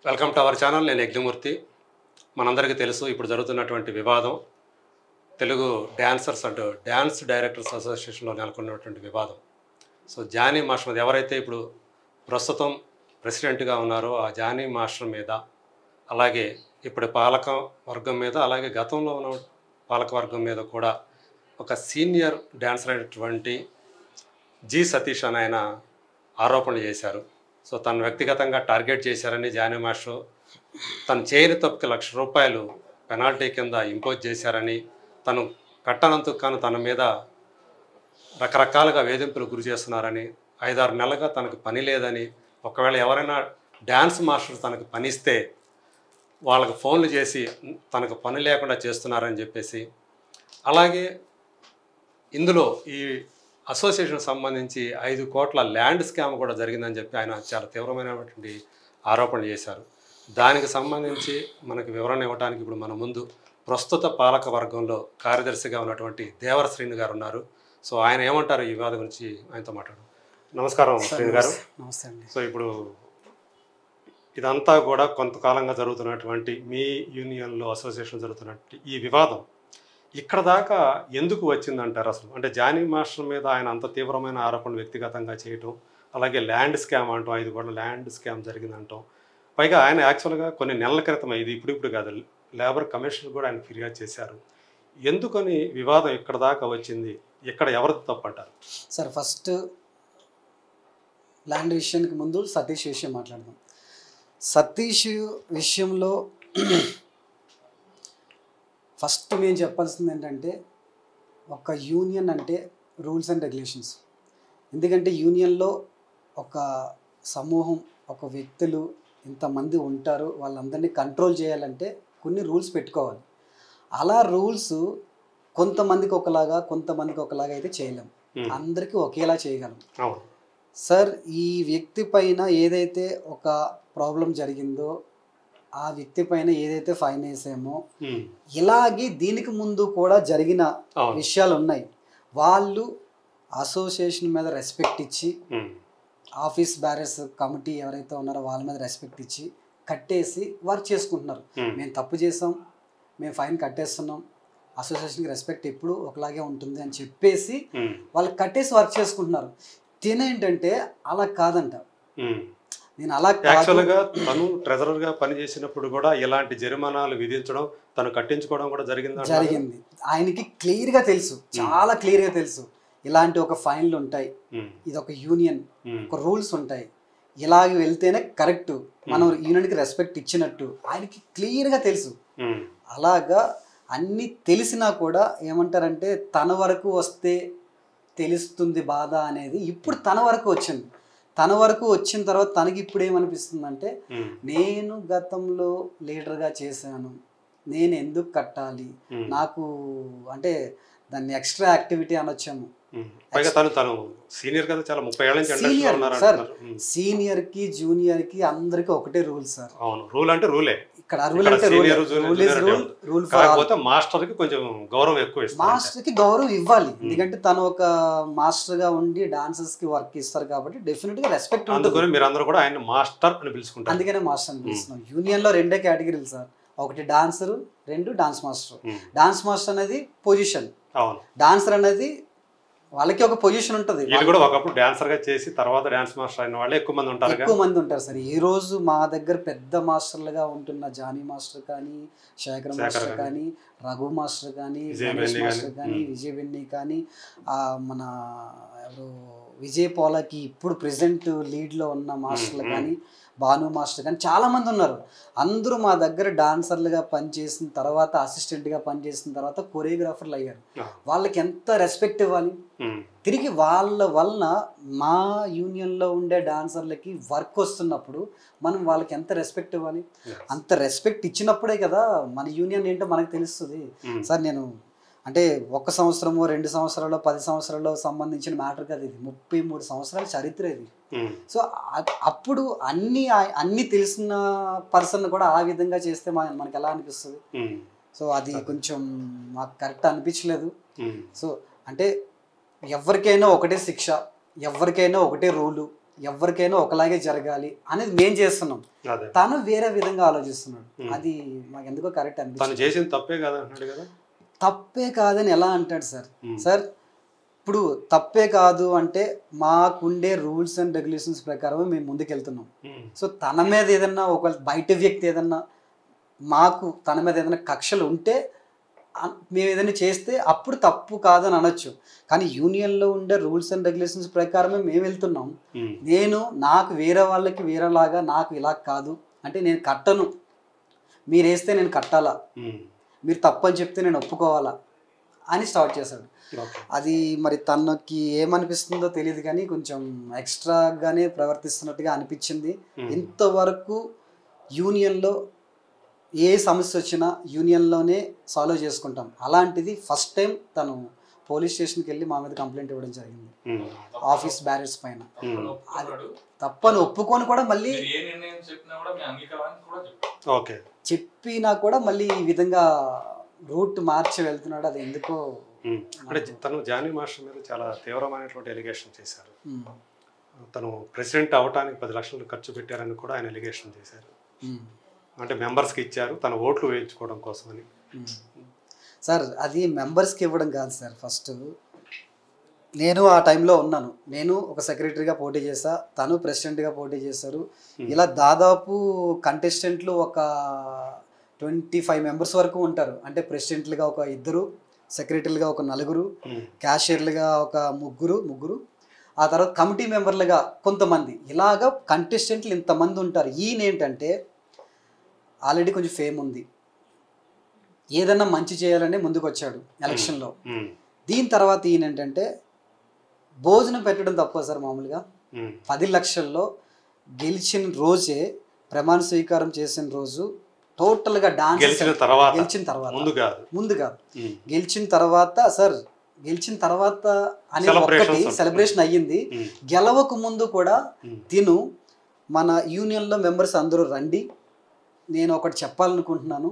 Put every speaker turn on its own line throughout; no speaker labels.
Welcome to our channel. నేను యజ్ఞమూర్తి. మనందరికీ తెలుసు ఇప్పుడు జరుగుతున్నటువంటి వివాదం Telugu dancers and dance directors అసోసియేషన్లో నెలకొన్నటువంటి వివాదం. సో జానీ మాస్టర్ మీద ఎవరైతే ఇప్పుడు ప్రస్తుతం ప్రెసిడెంట్గా ఉన్నారో ఆ జానీ మాస్టర్ మీద, అలాగే ఇప్పుడు పాలక వర్గం మీద, అలాగే గతంలో ఉన్న పాలక వర్గం మీద కూడా ఒక సీనియర్ డాన్సర్ అయినటువంటి జి సతీష్ అని ఆయన ఆరోపణలు చేశారు. సో తను వ్యక్తిగతంగా టార్గెట్ చేశారని జానీ మాస్టర్ తను చేయని తప్పుకి ₹1,00,000 పెనాల్టీ కింద ఇంపోజ్ చేశారని, తను కట్టనందుకు కాను తన మీద రకరకాలుగా వేధింపులు గురి చేస్తున్నారని, 5-6 నెలలుగా తనకు పని లేదని, ఒకవేళ ఎవరైనా డ్యాన్స్ మాస్టర్ తనకు పని ఇస్తే వాళ్ళకి ఫోన్లు చేసి తనకు పని లేకుండా చేస్తున్నారని చెప్పేసి, అలాగే ఇందులో ఈ అసోసియేషన్ సంబంధించి 5 కోట్ల ల్యాండ్ స్కామ్ కూడా జరిగిందని చెప్పి ఆయన చాలా తీవ్రమైనటువంటి ఆరోపణలు చేశారు. దానికి సంబంధించి మనకు వివరణ ఇవ్వడానికి ఇప్పుడు మన ముందు ప్రస్తుత పాలక వర్గంలో కార్యదర్శిగా ఉన్నటువంటి దేవర శ్రీను గారు ఉన్నారు. సో ఆయన ఏమంటారు ఈ వివాదం గురించి ఆయనతో మాట్లాడు. నమస్కారం శ్రీను గారు.
నమస్తే అండి.
సో ఇప్పుడు ఇదంతా కూడా కొంతకాలంగా జరుగుతున్నటువంటి మీ యూనియన్లో అసోసియేషన్ జరుగుతున్నటువంటి ఈ వివాదం ఇక్కడ దాకా ఎందుకు వచ్చిందంటారు అసలు? అంటే జానీ మాస్టర్ మీద ఆయన అంత తీవ్రమైన ఆరోపణలు వ్యక్తిగతంగా చేయటం, అలాగే ల్యాండ్ స్కామ్ అంటాం, 5 కోట్ల ల్యాండ్ స్కామ్ జరిగిందంటాం. పైగా ఆయన యాక్చువల్గా కొన్ని నెలల క్రితం, ఇది ఇప్పుడు కాదు, లేబర్ కమిషన్ కూడా ఆయన ఫిర్యాదు చేశారు. ఎందుకని వివాదం ఇక్కడ దాకా వచ్చింది? ఇక్కడ ఎవరిది తప్పంటారు?
సార్, ఫస్ట్ ల్యాండ్ విషయానికి ముందు సతీష్ విషయం మాట్లాడదాం. సతీష్ విషయంలో ఫస్ట్ మేము చెప్పాల్సింది ఏంటంటే, ఒక యూనియన్ అంటే రూల్స్ అండ్ రెగ్యులేషన్స్. ఎందుకంటే యూనియన్లో ఒక సమూహం, ఒక వ్యక్తులు ఇంతమంది ఉంటారు, వాళ్ళందరినీ కంట్రోల్ చేయాలంటే కొన్ని రూల్స్ పెట్టుకోవాలి. అలా రూల్స్ కొంతమందికి ఒకలాగా అయితే చేయలేం, అందరికీ ఒకేలా చేయగలం. సార్, ఈ వ్యక్తి పైన ఏదైతే ఒక ప్రాబ్లం జరిగిందో, ఆ వ్యక్తి పైన ఏదైతే ఫైన్ వేసామో, ఇలాగే దీనికి ముందు కూడా జరిగిన విషయాలు ఉన్నాయి. వాళ్ళు అసోసియేషన్ మీద రెస్పెక్ట్ ఇచ్చి, ఆఫీస్ బ్యారర్స్ కమిటీ ఎవరైతే ఉన్నారో వాళ్ళ మీద రెస్పెక్ట్ ఇచ్చి కట్టేసి వర్క్ చేసుకుంటున్నారు. మేము తప్పు చేసాం, మేము ఫైన్ కట్టేస్తున్నాం, అసోసియేషన్కి రెస్పెక్ట్ ఎప్పుడు ఒకలాగే ఉంటుంది అని చెప్పేసి వాళ్ళు కట్టేసి వర్క్ చేసుకుంటున్నారు. తినేంటంటే అలా కాదంట. నేను అలా
యాక్చువల్గా తను ట్రెజరర్గా పనిచేసినప్పుడు కూడా ఇలాంటి జరిమానాలు విధించడం, తను కట్టించుకోవడం కూడా జరిగింది.
ఆయనకి క్లియర్గా తెలుసు, చాలా క్లియర్గా తెలుసు, ఇలాంటి ఒక ఫైన్లు ఉంటాయి, ఇది ఒక యూనియన్, ఒక రూల్స్ ఉంటాయి, ఇలాగ వెళ్తేనే కరెక్ట్, మనం యూనియన్కి రెస్పెక్ట్ ఇచ్చినట్టు ఆయనకి క్లియర్గా తెలుసు. అలాగా అన్నీ తెలిసినా కూడా ఏమంటారంటే, తన వరకు వస్తే తెలుస్తుంది బాధ అనేది ఇప్పుడు తన వరకు వచ్చింది. తన వరకు వచ్చిన తర్వాత తనకి ఇప్పుడు ఏమనిపిస్తుందంటే, నేను గతంలో లీడర్గా చేశాను, నేను ఎందుకు కట్టాలి, నాకు అంటే దాన్ని ఎక్స్ట్రా యాక్టివిటీ అనొచ్చాము. సీనియర్ కి జూనియర్ కి అందరికి ఒకటే రూల్ సార్.
రూల్ అంటే రూలే.
ఇక్కడ రూల్ అంటే రూల్
మాస్టర్ కి కొంచెం గౌరవం ఎక్కువ,
మాస్టర్ కి గౌరవం ఇవ్వాలి. ఎందుకంటే తను ఒక మాస్టర్ గా ఉండి డాన్సర్స్ కి వర్క్ ఇస్తారు కాబట్టి డెఫినెట్ గా రెస్పెక్ట్ ఉంటుంది.
మీరు అందరూ కూడా ఆయన మాస్టర్ అని పిలుచుకుంటారు,
అందుకనే మాస్టర్ అని పిలుస్తున్నాం. యూనియన్ లో 2 కేటగిరీలు సార్, ఒకటి dancer, 2 dance master. Dance master అనేది పొజిషన్, డాన్సర్ అనేది వాళ్ళకి ఒక పొజిషన్ ఉంటుంది.
ఒకప్పుడు డాన్సర్ గా చేసి తర్వాత డాన్స్ మాస్టర్ అయిన వాళ్ళు ఎక్కువ మంది ఉంటారు
సార్. ఈ రోజు మా దగ్గర పెద్ద మాస్టర్లుగా ఉంటున్న జానీ మాస్టర్ కానీ, శేఖర్ మాస్టర్ కానీ, రఘు మాస్టర్ కానీ, గణేష్ మాస్టర్ కానీ, విజయ్ బెన్నీ కానీ, మన ఎవరు విజయ్ పోలాకి ఇప్పుడు ప్రెసెంట్ లీడ్లో ఉన్న మాస్టర్లు కానీ, భాను మాస్టర్ కానీ చాలా మంది ఉన్నారు. అందరూ మా దగ్గర డాన్సర్లుగా పనిచేసిన తర్వాత, అసిస్టెంట్గా పనిచేసిన తర్వాత కొరియోగ్రాఫర్లు అయ్యారు. వాళ్ళకి ఎంత రెస్పెక్ట్ ఇవ్వాలి? తిరిగి వాళ్ళ వలన మా యూనియన్లో ఉండే డాన్సర్లకి వర్క్ వస్తున్నప్పుడు మనం వాళ్ళకి ఎంత రెస్పెక్ట్ ఇవ్వాలి? అంత రెస్పెక్ట్ ఇచ్చినప్పుడే కదా మన యూనియన్ ఏంటో మనకు తెలుస్తుంది. సార్, నేను అంటే 1 సంవత్సరమో 2 సంవత్సరాలు 10 సంవత్సరాల్లో సంబంధించిన మ్యాటర్ కదా ఇది. 33 సంవత్సరాల చరిత్ర ఇది. సో అప్పుడు అన్ని తెలిసిన పర్సన్ కూడా ఆ విధంగా చేస్తే మనకి ఎలా అనిపిస్తుంది? సో అది కొంచెం మాకు కరెక్ట్ అనిపించలేదు. సో అంటే ఎవరికైనా ఒకటే శిక్ష, ఎవరికైనా ఒకటే రూలు, ఎవరికైనా ఒకలాగే జరగాలి అనేది మేము చేస్తున్నాం,
అదే
తను వేరే విధంగా ఆలోచిస్తున్నాడు. అది మాకు ఎందుకో కరెక్ట్
తను
అనిపిస్తుంది.
చేసింది తప్పే కదా అంటున్నాడు కదా.
తప్పే కాదని ఎలా అంటాడు సార్? సార్ ఇప్పుడు తప్పే కాదు అంటే మాకుండే రూల్స్ అండ్ రెగ్యులేషన్స్ ప్రకారం మేము ముందుకెళ్తున్నాం. సో తన మీద ఏదన్నా ఒక బయట వ్యక్తి ఏదన్నా మాకు తన మీద ఏదైనా కక్షలు ఉంటే మేము ఏదైనా చేస్తే అప్పుడు తప్పు కాదని అనొచ్చు. కానీ యూనియన్లో ఉండే రూల్స్ అండ్ రెగ్యులేషన్స్ ప్రకారమే మేము వెళ్తున్నాం. నేను నాకు వేరే వాళ్ళకి వేరేలాగా నాకు ఇలా కాదు అంటే నేను కట్టను, మీరు వేస్తే నేను కట్టాలా, మీరు తప్పని చెప్తే నేను ఒప్పుకోవాలా అని స్టార్ట్ చేశాడు. అది మరి తనకి ఏమనిపిస్తుందో తెలియదు కానీ కొంచెం ఎక్స్ట్రాగానే ప్రవర్తిస్తున్నట్టుగా అనిపించింది. ఇంతవరకు యూనియన్లో ఏ సమస్య వచ్చినా యూనియన్లోనే సాల్వ్ చేసుకుంటాం, అలాంటిది ఫస్ట్ టైం తను పోలీస్ స్టేషన్కి వెళ్ళి మా మీద కంప్లైంట్ ఇవ్వడం జరిగింది ఆఫీస్ బ్యారెస్ పైన. తప్పని ఒప్పుకొని కూడా మళ్ళీ చెప్పినా కూడా మళ్ళీ ఈ విధంగా రూట్ మార్చి వెళ్తున్నాడు. అది ఎందుకో
అంటే తను జానీ మాస్టర్ మీద చాలా తీవ్రమైనటువంటి ఎలిగేషన్ చేశారు. తను ప్రెసిడెంట్ అవటానికి 10 లక్షలు ఖర్చు పెట్టారని కూడా ఆయన ఎలిగేషన్ చేశారు. అంటే మెంబర్స్కి ఇచ్చారు తన ఓట్లు వేయించుకోవడం కోసమని.
సార్ అది మెంబర్స్కి ఇవ్వడం కాదు సార్. ఫస్ట్ నేను ఆ టైంలో ఉన్నాను, నేను ఒక సెక్రటరీగా పోటీ చేశా, తను ప్రెసిడెంట్గా పోటీ చేశారు. ఇలా దాదాపు కంటెస్టెంట్లు ఒక 25 మెంబర్స్ వరకు ఉంటారు. అంటే ప్రెసిడెంట్లుగా ఒక 2, సెక్రటరీలుగా ఒక 4, క్యాషియర్లుగా ఒక ముగ్గురు, ఆ తర్వాత కమిటీ మెంబర్లుగా కొంతమంది, ఇలాగా కంటెస్టెంట్లు ఇంతమంది ఉంటారు. ఈయన ఏంటంటే ఆల్రెడీ కొంచెం ఫేమ్ ఉంది, ఏదన్నా మంచి చేయాలని ముందుకు వచ్చాడు ఎలక్షన్లో. దీని తర్వాత ఈయన ఏంటంటే భోజనం పెట్టడం తప్ప సార్. మామూలుగా 10 లక్షల్లో గెలిచిన రోజే, ప్రమాణ స్వీకారం చేసిన రోజు టోటల్గా డాన్స్ గెలిచిన తర్వాత ముందు కాదు గెలిచిన తర్వాత సార్, గెలిచిన తర్వాత అనే ఒక్కటి సెలబ్రేషన్ అయ్యింది. గెలవక ముందు కూడా తిను మన యూనియన్లో మెంబర్స్ అందరూ రండి, నేను ఒకటి చెప్పాలనుకుంటున్నాను,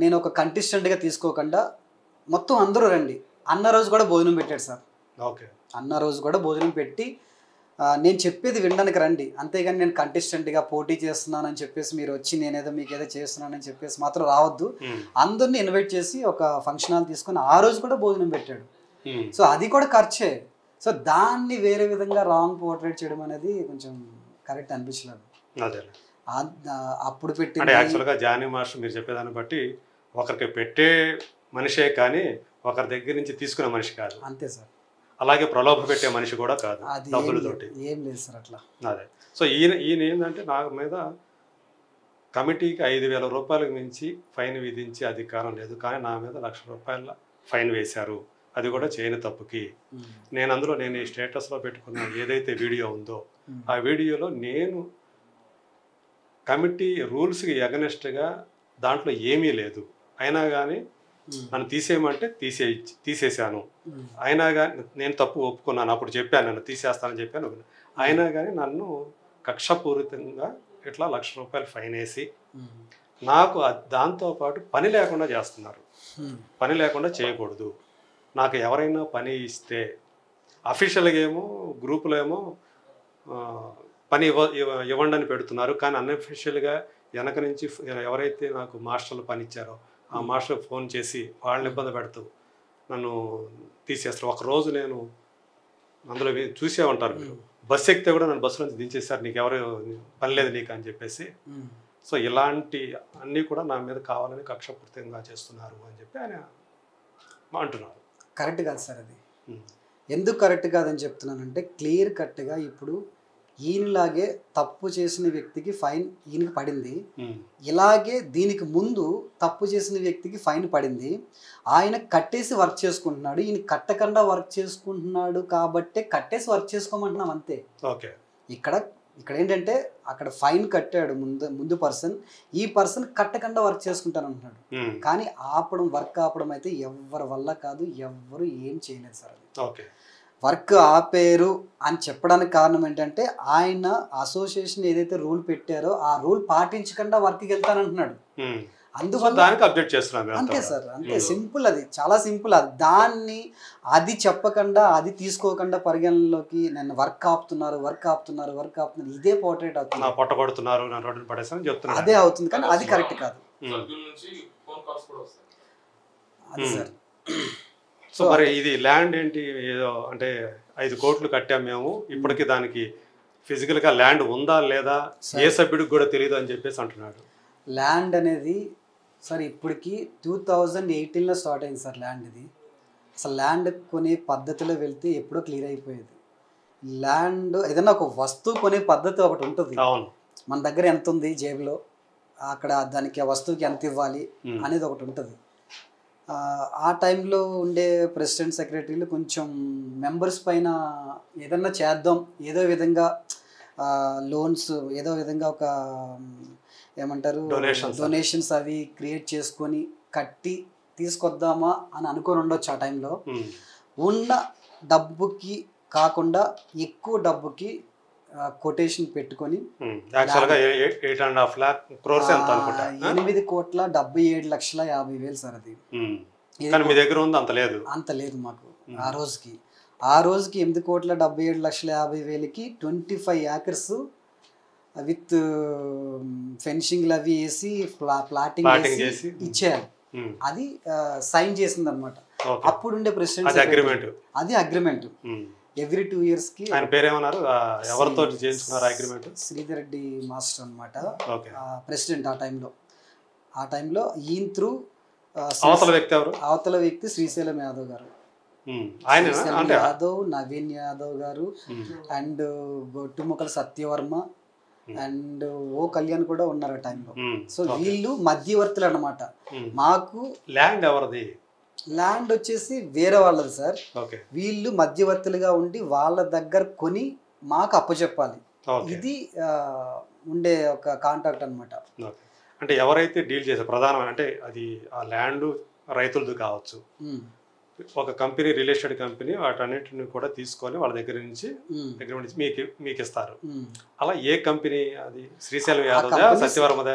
నేను ఒక కంటెస్టెంట్గా తీసుకోకుండా మొత్తం అందరూ రండి అన్న రోజు కూడా భోజనం పెట్టాడు సార్. అన్న రోజు కూడా భోజనం పెట్టి నేను చెప్పేది వినడానికి రండి, అంతేగాని నేను కంటెస్టెంట్గా పోటీ చేస్తున్నానని చెప్పేసి మీరు వచ్చి నేనేదో మీకు ఏదో చేస్తున్నానని చెప్పేసి మాత్రం రావద్దు, అందరిని ఇన్వైట్ చేసి ఒక ఫంక్షన్ హాల్ తీసుకొని ఆ రోజు కూడా భోజనం పెట్టాడు. సో అది కూడా ఖర్చే. సో దాన్ని వేరే విధంగా రాంగ్ పోర్ట్రేట్ చేయడం అనేది కొంచెం కరెక్ట్ అనిపించలేదు. అప్పుడు పెట్టి
యాక్చువల్గా జానీ మాస్టర్ మీరు చెప్పేదాన్ని బట్టి ఒకరికి పెట్టే మనిషే కానీ ఒకరి దగ్గర నుంచి తీసుకునే మనిషి కాదు.
అంతే సార్.
అలాగే ప్రలోభ పెట్టే మనిషి కూడా కాదు డబ్బులతోటి.
ఏం లేదు సార్ అట్లా.
అదే. సో ఈయన ఏంటంటే నా మీద కమిటీకి 5,000 రూపాయలకు మించి ఫైన్ విధించే అధికారం లేదు, కానీ నా మీద ₹1,00,000 ఫైన్ వేశారు, అది కూడా చేయని తప్పుకి. నేను ఈ స్టేటస్లో పెట్టుకున్న ఏదైతే వీడియో ఉందో ఆ వీడియోలో నేను కమిటీ రూల్స్కి ఎగనెస్ట్గా దాంట్లో ఏమీ లేదు, అయినా కానీ నన్ను తీసేయమంటే తీసేసాను, అయినా కానీ నేను తప్పు ఒప్పుకున్నాను, అప్పుడు చెప్పాను నన్ను తీసేస్తానని చెప్పాను, అయినా కానీ నన్ను కక్షపూరితంగా ఇట్లా ₹1,00,000 ఫైన్ వేసి నాకు దాంతోపాటు పని లేకుండా చేస్తున్నారు. పని లేకుండా చేయకూడదు, నాకు ఎవరైనా పని ఇస్తే అఫీషియల్గా ఏమో గ్రూపులో ఏమో పని ఇవ్వండి అని పెడుతున్నారు, కానీ అన్అఫీషియల్గా వెనక నుంచి ఎవరైతే నాకు మాస్టర్లు పని ఇచ్చారో ఆ మాస్టర్ ఫోన్ చేసి వాళ్ళని ఇబ్బంది పెడుతూ నన్ను తీసేస్తారు. ఒకరోజు నేను అందులో చూసే ఉంటారు మీరు, బస్సు ఎక్కితే కూడా నన్ను బస్సు నుంచి దించేస్తారు, నీకు ఎవరు పని లేదు నీకు అని చెప్పేసి. సో ఇలాంటి అన్నీ కూడా నా మీద కావాలని కక్షపూర్తిగా చేస్తున్నారు అని చెప్పి ఆయన అంటున్నారు.
కరెక్ట్ కాదు సార్ అది. ఎందుకు కరెక్ట్ కాదని చెప్తున్నానంటే క్లియర్ కట్గా ఇప్పుడు ఈయనలాగే తప్పు చేసిన వ్యక్తికి ఫైన్ ఈయనకి పడింది, ఇలాగే దీనికి ముందు తప్పు చేసిన వ్యక్తికి ఫైన్ పడింది, ఆయన కట్టేసి వర్క్ చేసుకుంటున్నాడు, ఈయన కట్టకుండా వర్క్ చేసుకుంటున్నాడు కాబట్టి కట్టేసి వర్క్ చేసుకోమంటున్నాం అంతే.
ఓకే.
ఇక్కడ ఏంటంటే అక్కడ ఫైన్ కట్టాడు ముందు పర్సన్, ఈ పర్సన్ కట్టకుండా వర్క్ చేసుకుంటాను అంటున్నాడు, కానీ వర్క్ ఆపడం అయితే ఎవరి వల్ల కాదు, ఎవ్వరు ఏం చేయలేదు సార్. అది
ఓకే.
వర్క్ ఆపేరు అని చెప్పడానికి కారణం ఏంటంటే ఆయన అసోసియేషన్ ఏదైతే రూల్ పెట్టారో ఆ రూల్ పాటించకుండా వర్క్కి వెళ్తానంటున్నాడు. అందువల్ల
దానికి అప్డేట్ చేస్తున్నాం
అంతే సార్, అంతే సింపుల్, అది చాలా సింపుల్. దాన్ని అది చెప్పకుండా అది తీసుకోకుండా పరిగణనలోకి నన్ను వర్క్ ఆపుతున్నారు ఇదే పోర్ట్రేట్ అవుతుంది,
పొట్ట కొడుతున్నారు, నా రోడ్డుని పడేస్తాను చెప్తున్నారు,
అదే అవుతుంది. కానీ అది కరెక్ట్ కాదు అది సార్.
సో మరి ఇది ల్యాండ్ ఏంటి, ఏదో అంటే 5 కోట్లు కట్టాం మేము, ఇప్పటికి దానికి ఫిజికల్గా ల్యాండ్ ఉందా లేదా ఏ సభ్యుడికి కూడా తెలియదు అని చెప్పేసి అంటున్నాడు.
ల్యాండ్ అనేది సార్ ఇప్పటికి 2018లో స్టార్ట్ అయింది సార్ ల్యాండ్. ఇది అసలు ల్యాండ్ కొనే పద్ధతిలో వెళ్తే ఎప్పుడో క్లియర్ అయిపోయేది. ల్యాండ్ ఏదైనా ఒక వస్తువు కొనే పద్ధతి ఒకటి ఉంటుంది, మన దగ్గర ఎంత ఉంది జేబులో, అక్కడ దానికి ఆ వస్తువుకి ఎంత ఇవ్వాలి అనేది ఒకటి ఉంటుంది. ఆ టైంలో ఉండే ప్రెసిడెంట్ సెక్రటరీలు కొంచెం మెంబర్స్ పైన ఏదన్నా చేద్దాం, ఏదో విధంగా లోన్స్, ఏదో విధంగా ఒక ఏమంటారు డొనేషన్స్ అవి క్రియేట్ చేసుకొని కట్టి తీసుకొద్దామా అని అనుకొని ఉండొచ్చు. ఆ టైంలో ఉన్న డబ్బుకి కాకుండా ఎక్కువ డబ్బుకి కొటేషన్ పెట్టుకొని 8,77,50,000 సార్. అది
మీ దగ్గర ఉంది అంత లేదు,
అంత లేదు మాకు ఆ రోజుకి 8,77,50,000కి 25 acres విత్ ఫెన్షింగ్లు అవి వేసి ప్లాటింగ్ చేసి ఇచ్చేయాలి. అది సైన్ చేసింది అనమాట అప్పుడుండే ప్రెసిడెంట్. అది అగ్రిమెంట్ ఎవ్రీ 2 years కి.
ఆయన పేరు ఏమన్నారు, ఎవరితో చేయించుకున్నారు అగ్రిమెంట్?
శ్రీధర్ రెడ్డి మాస్టర్ అనమాట ప్రెసిడెంట్ ఆ టైంలో. ఈయన త్రూ అవతల వ్యక్తి శ్రీశైలం యాదవ్ గారు, యాదవ్, నవీన్ యాదవ్ గారు అండ్ గొట్టుముక్కల సత్యవర్మ అండ్ ఓ కళ్యాణ్ కూడా ఉన్నారు ఆ టైంలో. సో వీళ్ళు మధ్యవర్తులు అన్నమాట. మాకు
ల్యాండ్ ఎవరిది?
ల్యాండ్ వచ్చేసి వేరే వాళ్ళది సార్. వీళ్ళు మధ్యవర్తులుగా ఉండి వాళ్ళ దగ్గర కొని మాకు అప్పచెప్పాలి. ఇది ఉండే ఒక కాంట్రాక్ట్ అనమాట.
అంటే ఎవరైతే డీల్ చేసే ప్రధానమైన అంటే అది ఆ ల్యాండ్ రైతులది కావచ్చు, ఒక కంపెనీ రియల్ ఎస్టేట్ కంపెనీ వాటన్నిటిని కూడా తీసుకొని వాళ్ళ దగ్గర నుంచి అగ్రిమెంట్ మీకు ఇస్తారు. అలా ఏ కంపెనీ అది? శ్రీశైలం యాదవ్, సత్యవర్మదా?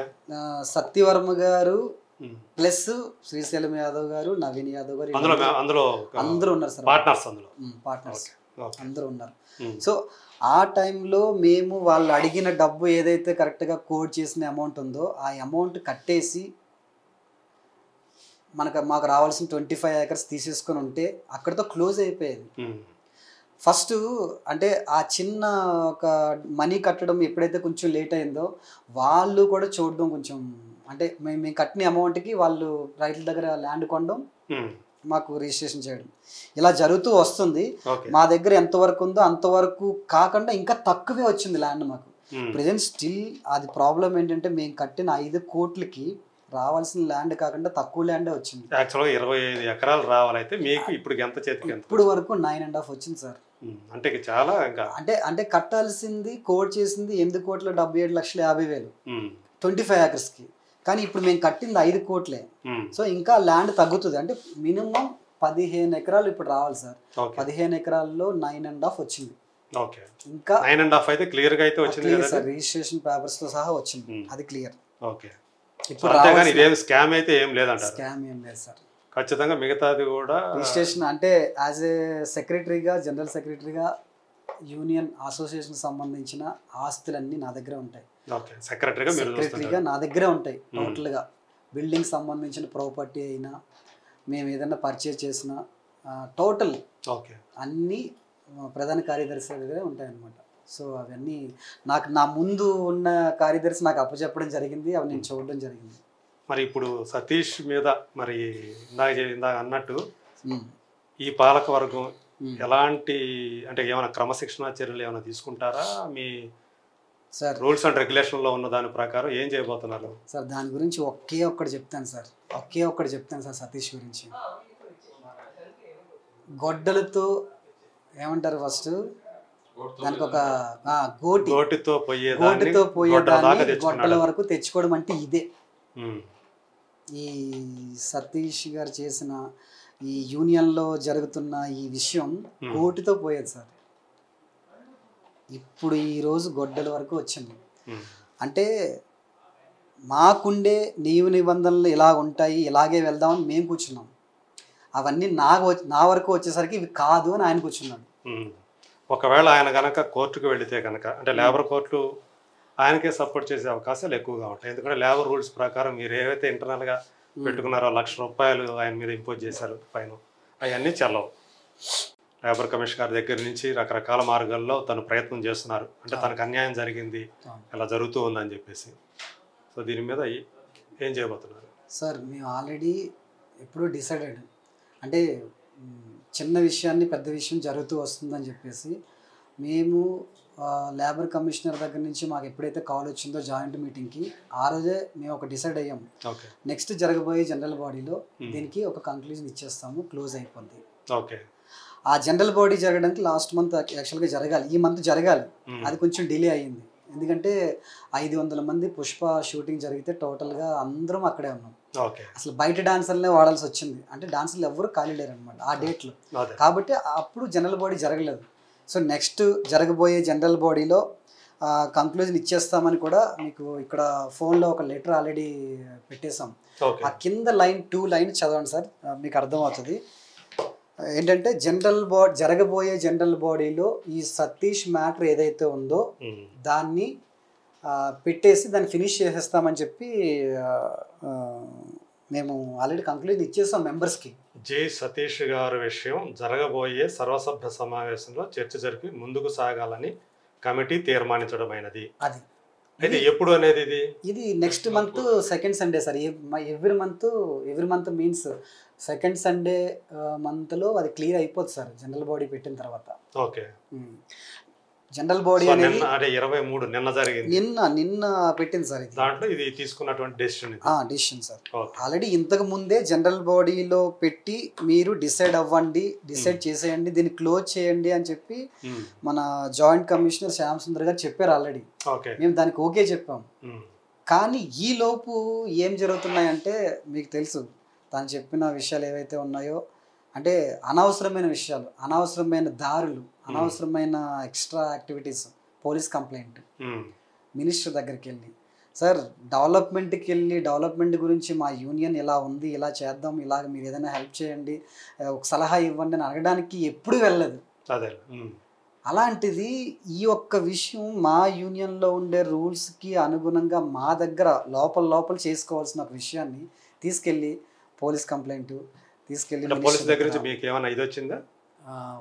సత్యవర్మ గారు ప్లస్ శ్రీశైలం యాదవ్ గారు, నవీన్ యాదవ్ గారు, అందరూ ఉన్నారు సార్. పార్ట్నర్స్ అందరూ ఉన్నారు. సో ఆ టైంలో మేము వాళ్ళు అడిగిన డబ్బు ఏదైతే కరెక్ట్గా కోడ్ చేసిన అమౌంట్ ఉందో ఆ అమౌంట్ కట్టేసి మాకు రావాల్సిన 25 acres తీసేసుకొని ఉంటే అక్కడితో క్లోజ్ అయిపోయేది. ఫస్ట్ అంటే ఆ చిన్న ఒక మనీ కట్టడం ఎప్పుడైతే కొంచెం లేట్ అయిందో వాళ్ళు కూడా చూడడం కొంచెం, అంటే మేము కట్టిన అమౌంట్కి వాళ్ళు రైతుల దగ్గర ల్యాండ్ కొనడం, మాకు రిజిస్ట్రేషన్ చేయడం, ఇలా జరుగుతూ వస్తుంది. మా దగ్గర ఎంతవరకు ఉందో అంతవరకు కాకుండా ఇంకా తక్కువే వచ్చింది ల్యాండ్ మాకు. ప్రెజెంట్ స్టిల్ అది ప్రాబ్లం ఏంటంటే మేము కట్టిన 5 కోట్లకి రావాల్సిన ల్యాండ్ కాకుండా తక్కువ ల్యాండే వచ్చింది.
యాక్చువల్గా 25 ఎకరాలు రావాలైతే మీకు ఇప్పుడు ఎంత చేతికి?
ఇప్పుడు వరకు 9.5 వచ్చింది సార్.
అంటే చాలా
అంటే కట్టాల్సింది కోడ్ చేసింది 8,77,50,000 25 acresకి. కానీ ఇప్పుడు మేము కట్టింది 5 కోట్లే. సో ఇంకా ల్యాండ్ తగ్గుతుంది. అంటే మినిమం 15 ఎకరాలు ఇప్పుడు రావాలి సార్. 15 ఎకరాల్లో 9.5 వచ్చింది. ఇంకా
9.5 అయితే క్లియర్ గా అయితే వచ్చింది
సార్, రిజిస్ట్రేషన్ పేపర్స్ తో సహా వచ్చింది, అది క్లియర్.
ఇప్పుడు స్కామ్ అయితే ఏం లేదంట?
స్కామ్ ఏం లేదు సార్,
ఖచ్చితంగా మిగతాది కూడా
రిజిస్ట్రేషన్. అంటే యాజ్ ఏ సెక్రటరీగా, జనరల్ సెక్రటరీగా యూనియన్ అసోసియేషన్ సంబంధించిన ఆస్తులన్నీ నా దగ్గర ఉంటాయి. సెక్రటరీగా నా దగ్గరే ఉంటాయి టోటల్గా. బిల్డింగ్ సంబంధించిన ప్రాపర్టీ అయినా, మేము ఏదైనా పర్చేజ్ చేసిన టోటల్ అన్నీ ప్రధాన కార్యదర్శి దగ్గరే ఉంటాయి అన్నమాట. సో అవన్నీ నా ముందు ఉన్న కార్యదర్శి నాకు అప్పచెప్పడం జరిగింది, అవి నేను చూడడం జరిగింది.
మరి ఇప్పుడు సతీష్ మీద మరి ఇందాక అన్నట్టు ఈ పాలక వర్గం ఎలాంటి అంటే ఏమైనా క్రమశిక్షణ చర్యలు ఏమైనా తీసుకుంటారా? మీ
సార్
రూల్స్ అండ్ రెగ్యులేషన్లో ఉన్న దాని ప్రకారం ఏం చేయబోతున్నారు
సార్? దాని గురించి ఒకే ఒక్కటి చెప్తాను సార్, సతీష్ గురించి. గొడ్డలతో ఏమంటారు ఫస్ట్ దానికి ఒక గోటితో పోయేదాన్ని గొడ్డల వరకు తెచ్చుకోవడం అంటే ఇదే. ఈ సతీష్ గారు చేసిన ఈ యూనియన్లో జరుగుతున్న ఈ విషయం గోటితో పోయేది సార్. ఇప్పుడు ఈరోజు గొడ్డల వరకు వచ్చింది. అంటే మాకుండే నియమ నిబంధనలు ఇలా ఉంటాయి, ఇలాగే వెళ్దామని మేము కూర్చున్నాం. అవన్నీ నా వరకు వచ్చేసరికి ఇవి కాదు అని ఆయన కూర్చున్నాడు.
ఒకవేళ ఆయన కనుక కోర్టుకు వెళితే కనుక, అంటే లేబర్ కోర్టు ఆయనకే సపోర్ట్ చేసే అవకాశాలు ఎక్కువగా ఉంటాయి. ఎందుకంటే లేబర్ రూల్స్ ప్రకారం మీరు ఏవైతే ఇంటర్నల్గా పెట్టుకున్నారో ₹1,00,000 ఆయన మీద ఇంపోజ్ చేశారు ఫైన్, అవన్నీ చెల్లవు. లేబర్ కమిషన్ గారి దగ్గర నుంచి రకరకాల మార్గాల్లో తను ప్రయత్నం చేస్తున్నారు, అంటే తనకు అన్యాయం జరిగింది, ఇలా జరుగుతూ ఉందని చెప్పేసి. సో దీని మీద ఏం చేయబోతున్నారు
సార్? మేము ఆల్రెడీ ఎప్పుడూ డిసైడెడ్, అంటే చిన్న విషయాన్ని పెద్ద విషయం జరుగుతూ వస్తుందని చెప్పేసి మేము లేబర్ కమిషనర్ దగ్గర నుంచి మాకు ఎప్పుడైతే కాల్ వచ్చిందో జాయింట్ మీటింగ్కి, ఆ రోజే మేము ఒక డిసైడ్ అయ్యాం, నెక్స్ట్ జరగబోయే జనరల్ బాడీలో దీనికి ఒక కంక్లూజన్ ఇచ్చేస్తాము, క్లోజ్ అయిపోద్ది.
ఓకే.
ఆ జనరల్ బాడీ జరగడానికి లాస్ట్ మంత్ యాక్చువల్గా జరగాలి, ఈ మంత్ జరగాలి, అది కొంచెం డిలే అయ్యింది. ఎందుకంటే 500 మంది పుష్ప షూటింగ్ జరిగితే టోటల్గా అందరం అక్కడే ఉన్నాం. అసలు బయట డాన్సర్లనే వాడాల్సి వచ్చింది, అంటే డాన్సర్లు ఎవరు ఖాళీ లేరు అనమాట ఆ డేట్లో. కాబట్టి అప్పుడు జనరల్ బాడీ జరగలేదు. సో నెక్స్ట్ జరగబోయే జనరల్ బాడీలో కంక్లూజన్ ఇచ్చేస్తామని కూడా మీకు ఇక్కడ ఫోన్లో ఒక లెటర్ ఆల్రెడీ పెట్టేశాం. ఆ కింద లైన్ 2 లైన్ చదవండి సార్, మీకు అర్థమవుతుంది. ఏంటంటే జరగబోయే జనరల్ బాడీలో ఈ సతీష్ మ్యాటర్ ఏదైతే ఉందో దాన్ని పెట్టేసి దాన్ని ఫినిష్ చేసేస్తామని చెప్పి మేము ఆల్రెడీ కంక్లూజన్ ఇచ్చేస్తాం మెంబర్స్కి.
జే సతీష్ గారి విషయం జరగబోయే సర్వసభ్య సమావేశంలో చర్చ జరిపి ముందుకు సాగాలని కమిటీ తీర్మానించడమైనది.
అది
అయితే ఎప్పుడు అనేది
ఇది next month second Sunday sir. Every month means second Sunday మంత్లో అది క్లియర్ అయిపోతుంది సార్ జనరల్ బాడీ పెట్టిన తర్వాత.
ఓకే.
జనరల్ బాడీ అనేది
23 నిన్న జరిగింది,
నిన్న పెట్టింది సార్.
దాంట్లో ఇది తీసుకున్నటువంటి
డెసిషన్ సార్. ఆల్రెడీ ఇంతకు ముందే జనరల్ బాడీలో పెట్టి మీరు డిసైడ్ చేసేయండి, దీన్ని క్లోజ్ చేయండి అని చెప్పి మన జాయింట్ కమిషనర్ శ్యామ్ సుందర్ గారు చెప్పారు ఆల్రెడీ. మేము దానికి ఓకే చెప్పాం. కానీ ఈ లోపు ఏం జరుగుతున్నాయంటే మీకు తెలుసు, తను చెప్పిన విషయాలు ఏవైతే ఉన్నాయో, అంటే అనవసరమైన విషయాలు, అనవసరమైన దారులు, అనవసరమైన extra activities, police complaint, minister దగ్గరికి వెళ్ళి సార్ డెవలప్మెంట్ గురించి మా యూనియన్ ఇలా ఉంది, ఇలా చేద్దాం, ఇలాగ మీరు ఏదైనా హెల్ప్ చేయండి, ఒక సలహా ఇవ్వండి అని అడగడానికి ఎప్పుడు వెళ్ళలేదు. అలాంటిది ఈ ఒక్క విషయం మా యూనియన్లో ఉండే రూల్స్కి అనుగుణంగా మా దగ్గర లోపల చేసుకోవాల్సిన ఒక విషయాన్ని తీసుకెళ్ళి పోలీస్ కంప్లైంట్ తీసుకెళ్ళి
పోలీస్ దగ్గర నుంచి మీకు ఏమైనా ఇది వచ్చిందా?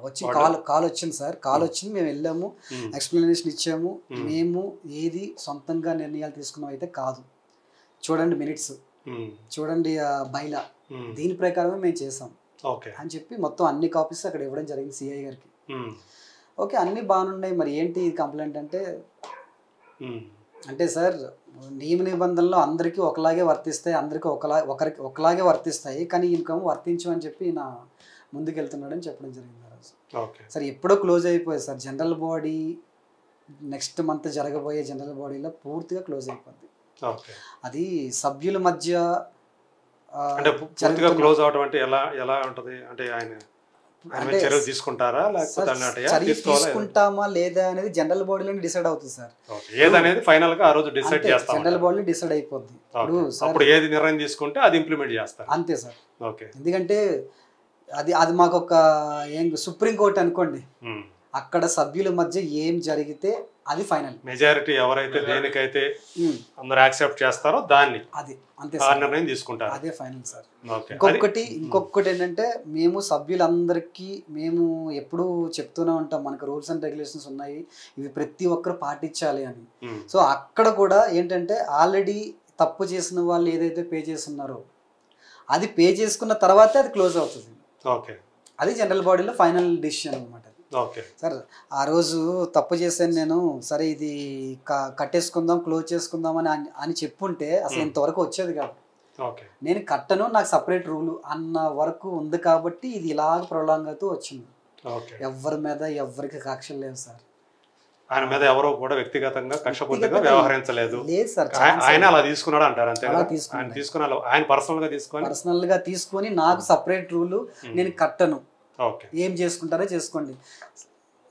వచ్చి కాల్ వచ్చింది సార్. కాల్ వచ్చింది, మేము వెళ్ళాము, ఎక్స్ప్లెనేషన్ ఇచ్చాము. మేము ఏది సొంతంగా నిర్ణయాలు తీసుకున్నాం అయితే కాదు, చూడండి మినిట్స్, చూడండి బైలా, దీని ప్రకారమే మేము చేసాం అని చెప్పి మొత్తం అన్ని కాపీస్ అక్కడ ఇవ్వడం జరిగింది సిఐ గారికి. ఓకే, అన్నీ బాగున్నాయి, మరి ఏంటి కంప్లైంట్ అంటే సార్ నియమ నిబంధనలు అందరికీ ఒకలాగే వర్తిస్తాయి, ఒకరికి ఒకలాగే వర్తిస్తాయి, కానీ ఈయనకేమో వర్తించమని చెప్పి ఈయన ముందుకెళ్తున్నాడని చెప్పడం జరిగింది ఆ రోజు. సార్ ఎప్పుడో క్లోజ్ అయిపోయింది sir general body. Next month జరగబోయే జనరల్ బాడీలో పూర్తిగా క్లోజ్ అయిపోద్ది. అది సభ్యుల మధ్య
క్లోజ్ అవడం అంటే ఎలా ఉంటుంది అంటే చర్యలు తీసుకుంటారా
తీసుకుంటామా లేదా అనేది జనరల్ బాడీలో డిసైడ్ అవుతుంది సార్.
ఏదనేది ఫైనల్ గా ఆ రోజు డిసైడ్ చేస్తాం,
జనరల్ బాడీలో డిసైడ్ అయిపోద్ది.
అప్పుడు ఏది నిర్ణయం తీసుకుంటే అది ఇంప్లిమెంట్ చేస్తారు
అంతే సార్. ఎందుకంటే అది మాకు ఒక సుప్రీంకోర్టు అనుకోండి, అక్కడ సభ్యుల మధ్య ఏం జరిగితే అది ఫైనల్.
మెజారిటీ ఎవరైతే దేనికైతే అందరూ యాక్సెప్ట్ చేస్తారో దాన్ని
అది అంతే
నిర్ణయం తీసుకుంటారు,
అదే ఫైనల్ సార్. ఇంకొకటి ఏంటంటే మేము సభ్యులందరికీ మేము ఎప్పుడూ చెప్తూనే ఉంటాం, మనకు రూల్స్ అండ్ రెగ్యులేషన్స్ ఉన్నాయి, ఇవి ప్రతి ఒక్కరు పాటించాలి అని. సో అక్కడ కూడా ఏంటంటే ఆల్రెడీ తప్పు చేసిన వాళ్ళు ఏదైతే పే చేస్తున్నారో అది పే చేసుకున్న తర్వాతే అది క్లోజ్ అవుతుంది. అది జనరల్ బాడీలో ఫైనల్ డిసిషన్ అనమాట. సార్ ఆ రోజు తప్పు చేశాను నేను, సరే ఇది కట్టేసుకుందాం క్లోజ్ చేసుకుందాం అని చెప్పుంటే అసలు ఇంతవరకు వచ్చేది కాదు. నేను కట్టను, నాకు సపరేట్ రూల్ అన్న వరకు ఉంది కాబట్టి ఇది ఇలాగ ప్రొలాంగ్ అవుతూ వచ్చింది. ఎవరి మీద ఎవరికి కక్షలు లేవు సార్.
ఆయన మీద ఎవరో కూడా వ్యక్తిగతంగా కక్షపూర్తిగా వ్యవహరించలేదు.
లేదు సార్,
ఆయన అలా తీసుకున్నాడు అంటారు అంతే. ఆయన పర్సనల్ గా తీసుకొని
నాకు సపరేట్ రూల్, నేను కట్టను, ఏం చేసుకుంటారో చేసుకోండి,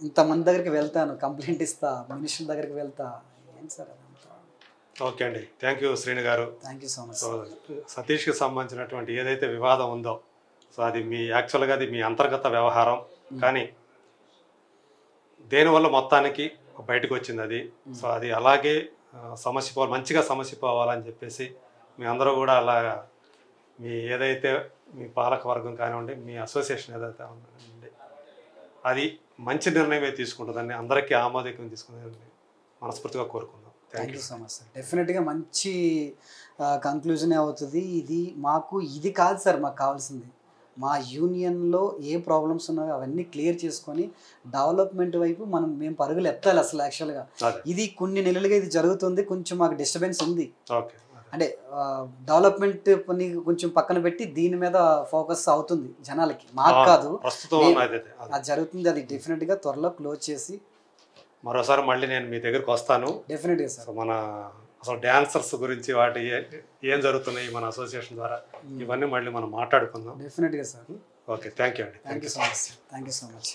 ఇంతమంది దగ్గరికి వెళ్తాను, కంప్లైంట్ ఇస్తా, మినిస్టర్ దగ్గరికి వెళ్తా, ఏం సార్ అదంతా.
ఓకే అండి, thank you Srinu garu.
Thank you so much.
So సతీష్కి సంబంధించినటువంటి ఏదైతే వివాదం ఉందో, సో అది యాక్చువల్గా అది మీ అంతర్గత వ్యవహారం, కానీ దేనివల్ల మొత్తానికి బయటకు వచ్చింది అది. సో అది అలాగే మంచిగా సమస్య పోవాలని చెప్పేసి మీ అందరూ కూడా అలా మీ ఏదైతే మీ పాలక వర్గం కానివ్వండి, మీ అసోసియేషన్ ఏదైతే ఉందండి, అది మంచి నిర్ణయమే తీసుకుంటుందని, అందరికీ ఆమోదకం తీసుకుంటుందని మనస్ఫూర్తిగా కోరుకుందాం.
Thank you so much sir. డెఫినెట్గా మంచి కంక్లూజనే అవుతుంది. ఇది కాదు సార్ మాకు కావాల్సింది. మా యూనియన్లో ఏ ప్రాబ్లమ్స్ ఉన్నాయో అవన్నీ క్లియర్ చేసుకొని డెవలప్మెంట్ వైపు మేము పరుగులు ఎత్తాలి. అసలు యాక్చువల్గా ఇది కొన్ని నెలలుగా ఇది జరుగుతుంది, కొంచెం మాకు డిస్టర్బెన్స్ ఉంది. అంటే డెవలప్మెంట్ పని కొంచెం పక్కన పెట్టి దీని మీద ఫోకస్ అవుతుంది జనాలకి, మాకు కాదు. అది జరుగుతుంది, అది డెఫినెట్గా త్వరలో క్లోజ్ చేసి
మరోసారి మళ్ళీ నేను మీ దగ్గరికి వస్తాను.
డెఫినెట్గా సార్.
మన అసలు డాన్సర్స్ గురించి వాటి ఏం జరుగుతున్నాయి మన అసోసియేషన్ ద్వారా, ఇవన్నీ మళ్ళీ మనం మాట్లాడుకుందాం.
డెఫినెట్గా సార్.
ఓకే, థ్యాంక్ యూ అండి.
Thank you so much. Thank you so much.